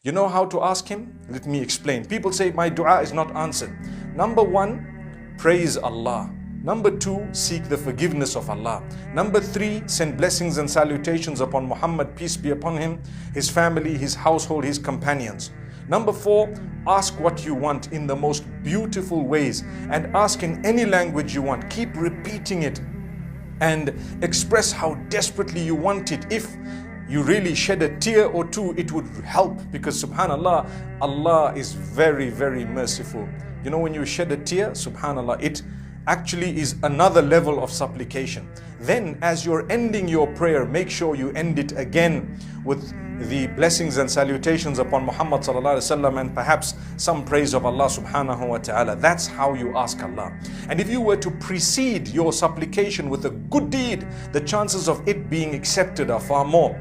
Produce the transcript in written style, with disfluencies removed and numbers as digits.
You know how to ask Him? Let me explain. People say, my dua is not answered. Number one, praise Allah. Number two, seek the forgiveness of Allah. Number three, send blessings and salutations upon Muhammad, peace be upon him, his family, his household, his companions. Number four, ask what you want in the most beautiful ways, and ask in any language you want. Keep repeating it and express how desperately you want it. If you really shed a tear or two, it would help, because subhanallah, Allah is very, very merciful. You know, when you shed a tear, subhanallah, it actually is another level of supplication. Then as you're ending your prayer, make sure you end it again with the blessings and salutations upon Muhammad sallallahu alaihi wasallam, and perhaps some praise of Allah subhanahu wa ta'ala. That's how you ask Allah. And if you were to precede your supplication with a good deed, the chances of it being accepted are far more.